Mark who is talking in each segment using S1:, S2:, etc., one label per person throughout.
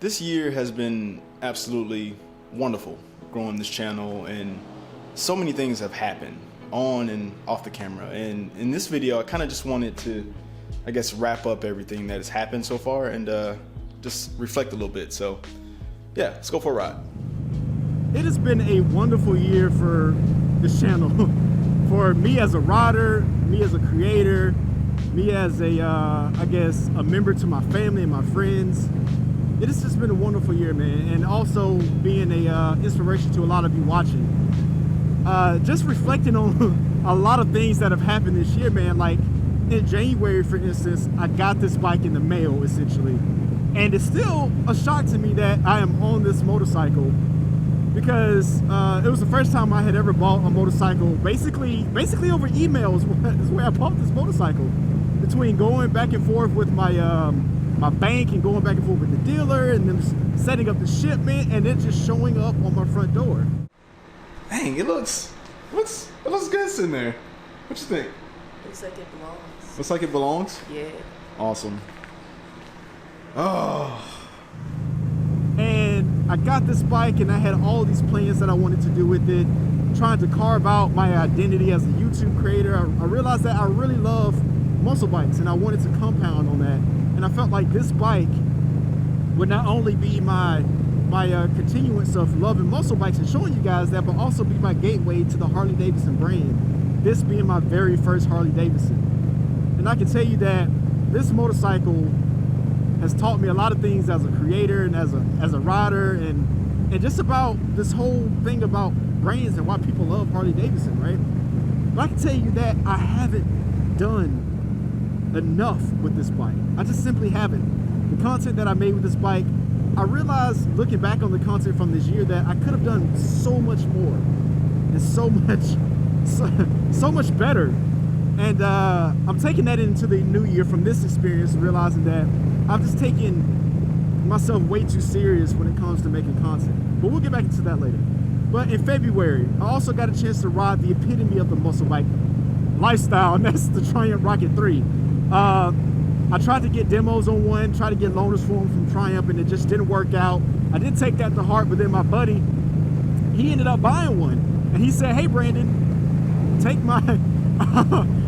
S1: This year has been absolutely wonderful growing this channel, and so many things have happened on and off the camera. And in this video, I kind of just wanted to, I guess, wrap up everything that has happened so far and just reflect a little bit. So yeah, let's go for a ride.
S2: It has been a wonderful year for this channel. For me as a rider, me as a creator, me as a, I guess, a member to my family and my friends. It has just been a wonderful year, man. And also being a inspiration to a lot of you watching. Just reflecting on a lot of things that have happened this year, man. Like in January, for instance, I got this bike in the mail, essentially. And it's still a shock to me that I am on this motorcycle, because it was the first time I had ever bought a motorcycle. Basically over email is where I bought this motorcycle. Between going back and forth with my my bank and going back and forth with the dealer and then setting up the shipment and then just showing up on my front door.
S1: Dang, it looks good sitting there. What you think?
S3: Looks like it belongs.
S1: Looks like it belongs?
S3: Yeah.
S1: Awesome. Oh.
S2: And I got this bike and I had all these plans that I wanted to do with it, trying to carve out my identity as a YouTube creator. I realized that I really love muscle bikes and I wanted to compound on that. And I felt like this bike would not only be my continuance of loving muscle bikes and showing you guys that, but also be my gateway to the Harley Davidson brand. This being my very first Harley Davidson. And I can tell you that this motorcycle has taught me a lot of things as a creator and as a rider, and just about this whole thing about brands and why people love Harley Davidson, right? But I can tell you that I haven't done enough with this bike. I just simply haven't. The content that I made with this bike, I realized looking back on the content from this year that I could have done so much more and so much better. And I'm taking that into the new year from this experience, realizing that I've just taken myself way too serious when it comes to making content. But we'll get back into that later. But in February, I also got a chance to ride the epitome of the muscle bike lifestyle, and that's the Triumph Rocket 3. I tried to get demos on one, tried to get loaners for them from Triumph, and it just didn't work out. I did take that to heart, but then my buddy, he ended up buying one. And he said, hey Brandon, take my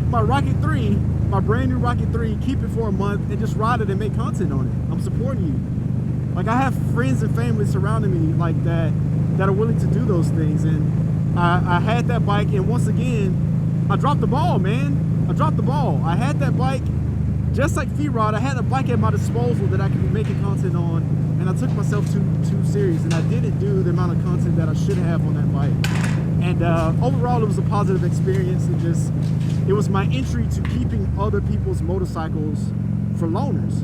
S2: my Rocket 3, my brand new Rocket 3, keep it for a month and just ride it and make content on it. I'm supporting you. Like, I have friends and family surrounding me like that are willing to do those things. And I had that bike, and once again, I dropped the ball, man. I dropped the ball. I had that bike, just like F-Rod, I had a bike at my disposal that I could be making content on, and I took myself too serious, and I didn't do the amount of content that I should have on that bike. And overall, it was a positive experience, and just, it was my entry to keeping other people's motorcycles for loaners.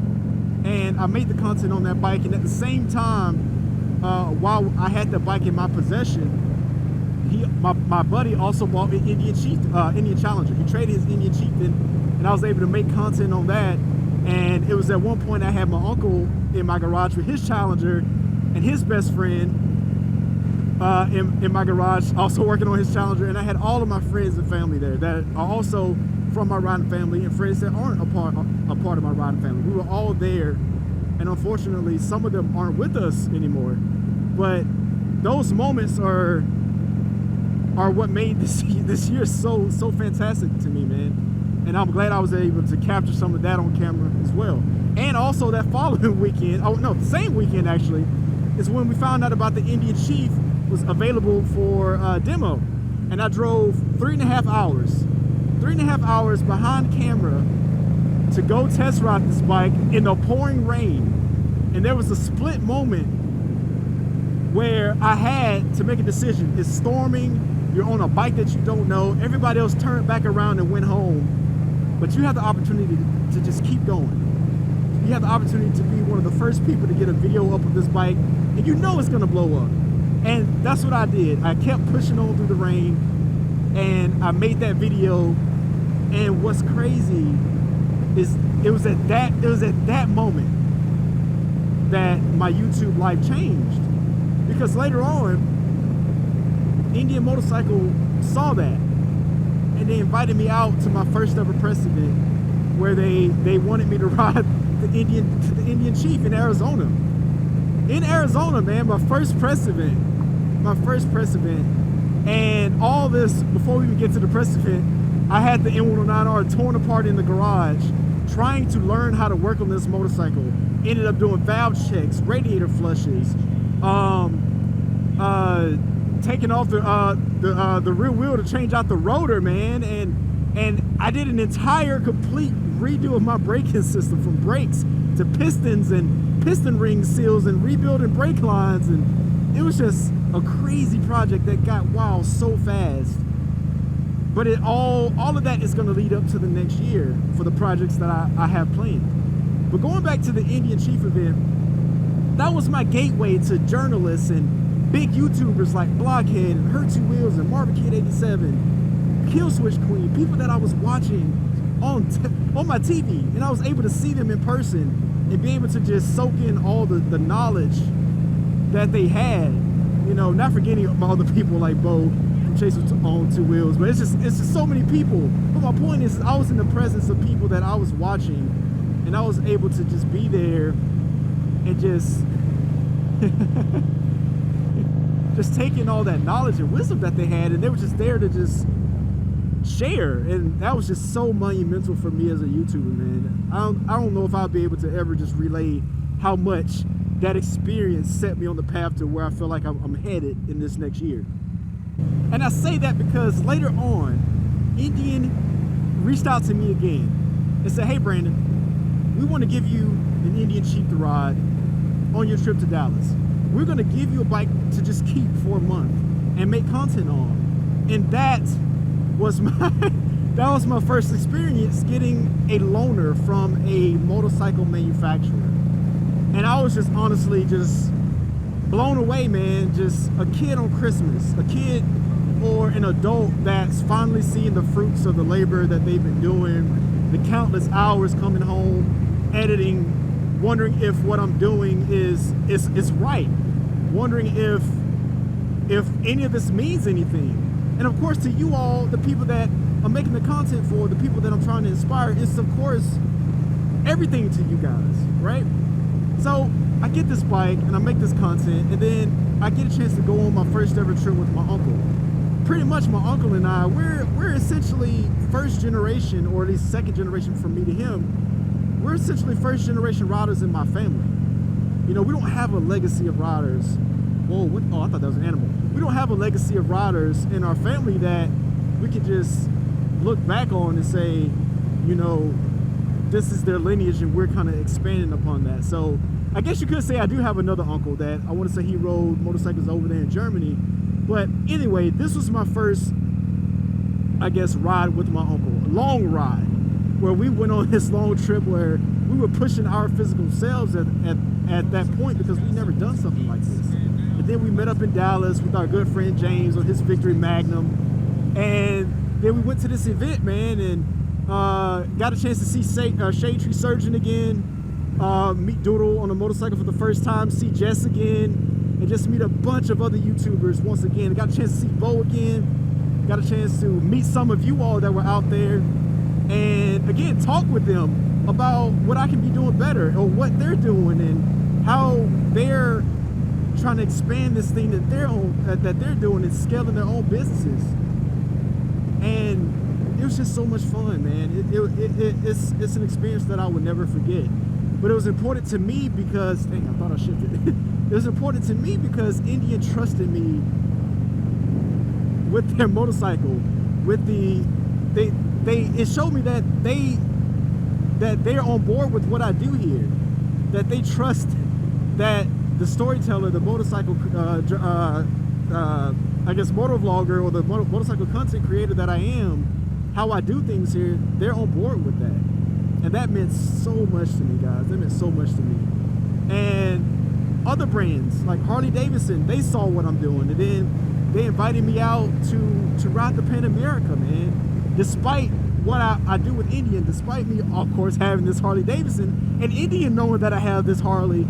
S2: And I made the content on that bike, and at the same time, while I had that bike in my possession, my buddy also bought an Indian Challenger. He traded his Indian Chieftain, and I was able to make content on that. And it was at one point I had my uncle in my garage with his Challenger and his best friend in my garage, also working on his Challenger. And I had all of my friends and family there that are also from my riding family, and friends that aren't a part of my riding family. We were all there, and unfortunately some of them aren't with us anymore. But those moments are what made this year so fantastic to me, man. And I'm glad I was able to capture some of that on camera as well. And also that following weekend, oh no, the same weekend actually, is when we found out about the Indian Chief was available for demo. And I drove 3.5 hours behind camera to go test ride this bike in the pouring rain. And there was a split moment where I had to make a decision. It's storming, you're on a bike that you don't know, everybody else turned back around and went home. But you have the opportunity to just keep going. You have the opportunity to be one of the first people to get a video up of this bike, and you know it's gonna blow up. And that's what I did. I kept pushing on through the rain, and I made that video. And what's crazy is it was at that moment that my YouTube life changed. Because later on, Indian Motorcycle saw that, and they invited me out to my first ever press event where they wanted me to ride the Indian Chief in Arizona. in Arizona, man, my first press event. And all this, before we even get to the press event, I had the N109R torn apart in the garage, trying to learn how to work on this motorcycle. Ended up doing valve checks, radiator flushes, taking off the rear wheel to change out the rotor, man, and I did an entire complete redo of my braking system, from brakes to pistons and piston ring seals and rebuilding brake lines, and it was just a crazy project that got wild so fast. But all of that is going to lead up to the next year for the projects that I have planned. But going back to the Indian Chief event, that was my gateway to journalists and big YouTubers like Blockhead and Her Two Wheels and Marvin Kid 87, Kill Switch Queen, people that I was watching on my TV, and I was able to see them in person and be able to just soak in all the knowledge that they had. You know, not forgetting about other people like Bo from Chase on Two Wheels, but it's just so many people. But my point is, I was in the presence of people that I was watching, and I was able to just be there and just just taking all that knowledge and wisdom that they had, and they were just there to just share, and that was just so monumental for me as a YouTuber, man. I don't know if I'll be able to ever just relay how much that experience set me on the path to where I feel like I'm headed in this next year. And I say that because later on, Indian reached out to me again and said, hey Brandon, we want to give you an Indian Chief to ride on your trip to Dallas. We're going to give you a bike to just keep for a month and make content on. And that was my first experience getting a loaner from a motorcycle manufacturer. And I was just honestly just blown away, man. Just a kid on Christmas, a kid or an adult that's finally seeing the fruits of the labor that they've been doing, the countless hours coming home, editing, wondering if what I'm doing is right, wondering if any of this means anything. And of course, to you all, the people that I'm making the content for, the people that I'm trying to inspire, it's of course everything to you guys, right? So I get this bike and I make this content, and then I get a chance to go on my first ever trip with my uncle. Pretty much my uncle and I, we're essentially first generation, or at least second generation from me to him. We're essentially first generation riders in my family. You know, we don't have a legacy of riders. Whoa, what? Oh, I thought that was an animal. We don't have a legacy of riders in our family that we could just look back on and say, you know, this is their lineage, and we're kind of expanding upon that. So I guess you could say I do have another uncle that I want to say he rode motorcycles over there in Germany. But anyway, this was my first, I guess, ride with my uncle, a long ride, where we went on this long trip where we were pushing our physical selves at that point, because we never done something like this. And then we met up in Dallas with our good friend James on his Victory Magnum, and then we went to this event, man, and got a chance to see Shade Tree Surgeon again, meet Doodle on a motorcycle for the first time, see Jess again, and just meet a bunch of other YouTubers once again. Got a chance to see Bo again, got a chance to meet some of you all that were out there, and again, talk with them about what I can be doing better, or what they're doing, and how they're trying to expand this thing that they're doing and scaling their own businesses. And it was just so much fun, man. It's an experience that I would never forget. But it was important to me because, dang, I thought I shifted. It was important to me because Indian trusted me with their motorcycle, with it showed me that they're on board with what I do here, that they trust that the storyteller, the motorcycle, I guess motor vlogger, or the motorcycle content creator that I am, how I do things here, they're on board with that. And that meant so much to me, guys. That meant so much to me. And other brands like Harley Davidson, they saw what I'm doing, and then they invited me out to ride the Pan America, man. Despite what I do with Indian, despite me, of course, having this Harley Davidson, and Indian knowing that I have this Harley,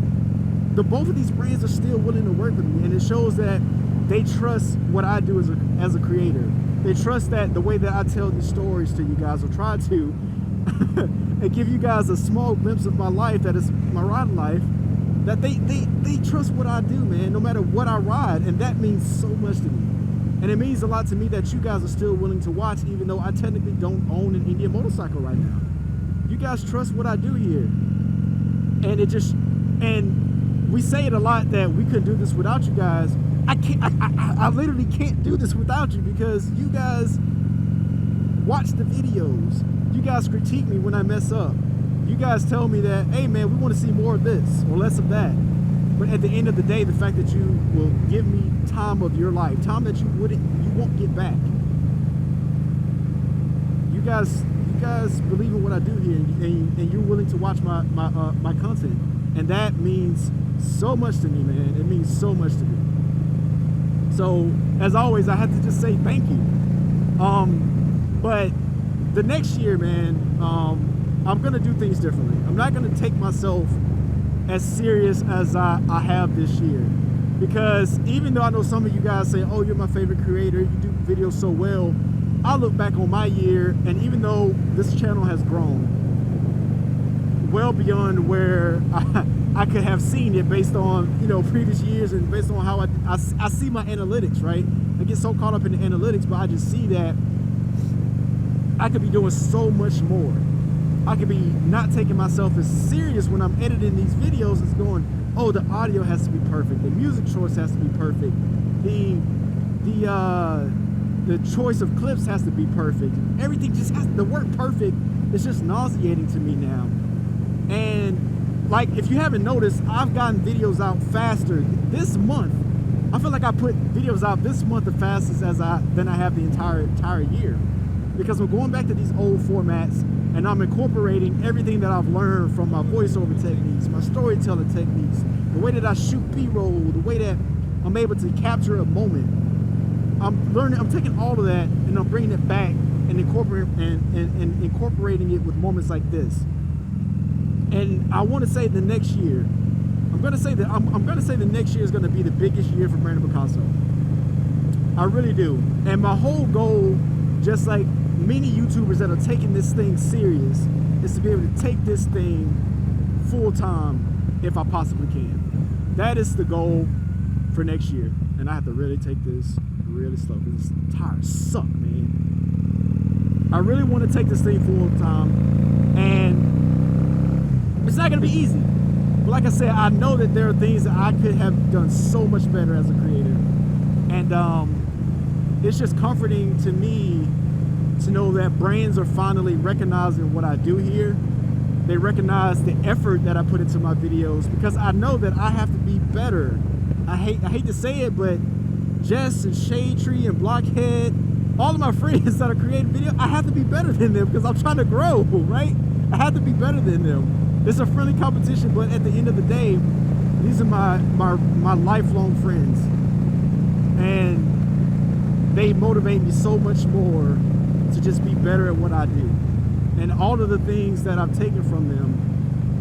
S2: both of these brands are still willing to work with me, and it shows that they trust what I do as a creator. They trust that the way that I tell these stories to you guys, or try to, and give you guys a small glimpse of my life, that is my riding life, that they trust what I do, man, no matter what I ride. And that means so much to me. And it means a lot to me that you guys are still willing to watch, even though I technically don't own an Indian motorcycle right now. You guys trust what I do here. And it just, and we say it a lot that we couldn't do this without you guys. I literally can't do this without you, because you guys watch the videos. You guys critique me when I mess up. You guys tell me that, hey man, we want to see more of this or less of that. But at the end of the day, the fact that you will give me time of your life, time that you won't get back. You guys believe in what I do here, and you're willing to watch my content, and that means so much to me, man. It means so much to me. So as always, I have to just say thank you. But the next year, man, I'm gonna do things differently. I'm not gonna take myself as serious as I have this year, because even though I know some of you guys say, oh, you're my favorite creator, you do videos so well, I look back on my year, and even though this channel has grown well beyond where I could have seen it based on, you know, previous years, and based on how I see my analytics, right? I get so caught up in the analytics, but I just see that I could be doing so much more. I could be not taking myself as serious when I'm editing these videos. It's going, oh, the audio has to be perfect, the music choice has to be perfect, the choice of clips has to be perfect. Everything just has to work perfect. It's just nauseating to me now. And like, if you haven't noticed, I've gotten videos out faster this month. I feel like I put videos out this month the fastest than I have the entire year, because I'm going back to these old formats, and I'm incorporating everything that I've learned from my voiceover techniques, my storytelling techniques, the way that I shoot B-roll, the way that I'm able to capture a moment. I'm taking all of that and I'm bringing it back and incorporating it with moments like this. And I want to say the next year, I'm gonna say the next year is gonna be the biggest year for Brandon Bicasso. I really do. And my whole goal, just like many YouTubers that are taking this thing serious, is to be able to take this thing full time if I possibly can. That is the goal for next year. And I have to really take this really slow, because this tires suck, man. I really want to take this thing full time, and it's not gonna be easy. But like I said, I know that there are things that I could have done so much better as a creator. And it's just comforting to me to know that brands are finally recognizing what I do here. They recognize the effort that I put into my videos, because I know that I have to be better. I hate to say it, but Jess and Shade Tree and Blockhead, all of my friends that are creating videos, I have to be better than them, because I'm trying to grow, right? I have to be better than them. It's a friendly competition, but at the end of the day, these are my lifelong friends, and they motivate me so much more to just be better at what I do. And all of the things that I've taken from them,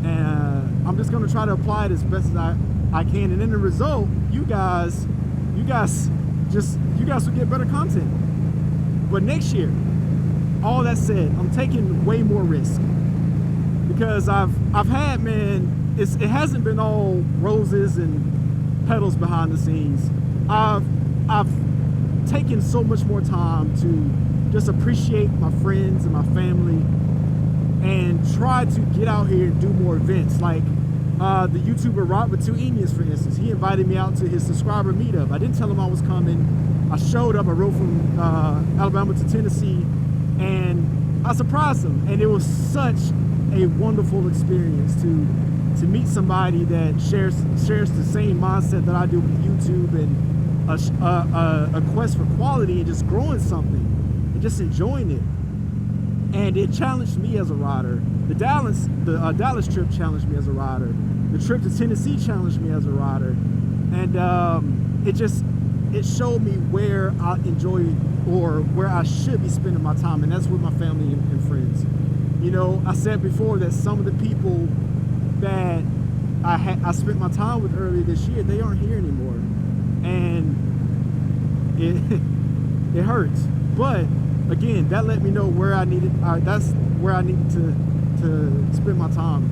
S2: and I'm just gonna try to apply it as best as I can. And in the result, you guys will get better content. But next year, all that said, I'm taking way more risk, because I've had, man, it hasn't been all roses and petals behind the scenes. I've taken so much more time to just appreciate my friends and my family, and try to get out here and do more events. Like the YouTuber Rock with Two Indians, for instance, he invited me out to his subscriber meetup. I didn't tell him I was coming. I showed up. I rode from Alabama to Tennessee, and I surprised him. And it was such a wonderful experience to meet somebody that shares the same mindset that I do with YouTube, and a quest for quality and just growing something and just enjoying it. And it challenged me as a rider. The Dallas trip challenged me as a rider. The trip to Tennessee challenged me as a rider. And it showed me where I enjoy, or where I should be spending my time, and that's with my family and friends. You know, I said before that some of the people that I spent my time with earlier this year, they aren't here anymore. And it hurts. But again, that let me know where I needed, that's where I needed to spend my time.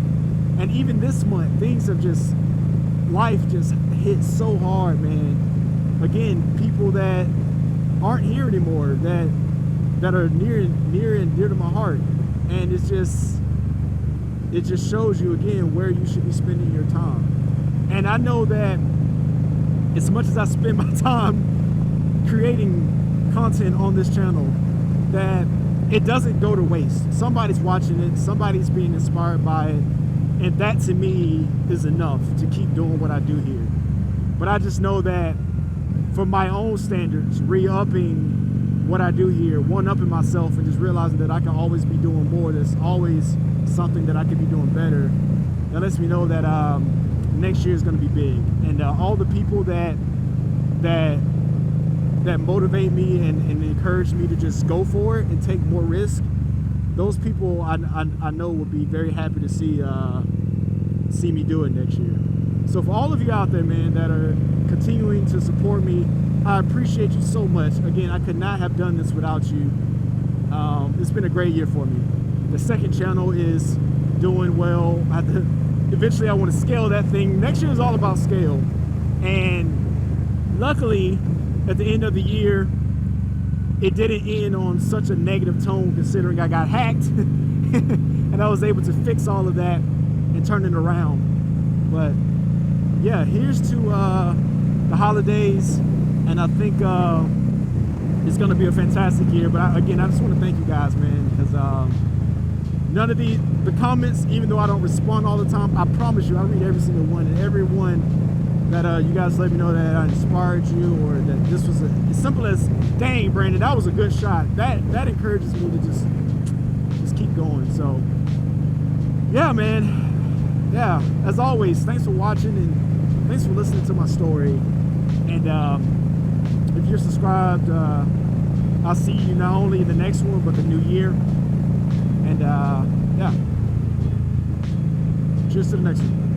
S2: And even this month, things have just life just hit so hard, man. Again, people that aren't here anymore, that are near and dear to my heart, and it just shows you again where you should be spending your time. And I know that as much as I spend my time creating content on this channel, that it doesn't go to waste. Somebody's watching it, somebody's being inspired by it, and that to me is enough to keep doing what I do here. But I just know that for my own standards, re-upping what I do here, one-upping myself, and just realizing that I can always be doing more, there's always something that I could be doing better, that lets me know that next year is going to be big. And all the people that motivate me and encourage me to just go for it and take more risk, those people I know would be very happy to see me do it next year. So for all of you out there, man, that are continuing to support me, I appreciate you so much. Again, I could not have done this without you. It's been a great year for me. The second channel is doing well. Eventually I want to scale that thing. Next year is all about scale. And luckily, at the end of the year, it didn't end on such a negative tone, considering I got hacked and I was able to fix all of that and turn it around. But yeah, here's to the holidays, and I think it's gonna be a fantastic year. But again, I just want to thank you guys, man, because none of the comments, even though I don't respond all the time, I promise you I read every single one, and every one that you guys let me know that I inspired you, or that this was as simple as, dang, Brandon, that was a good shot. That encourages me to just keep going. So yeah, man, yeah, as always, thanks for watching and thanks for listening to my story. And if you're subscribed, I'll see you not only in the next one but the new year. And yeah, cheers to the next one.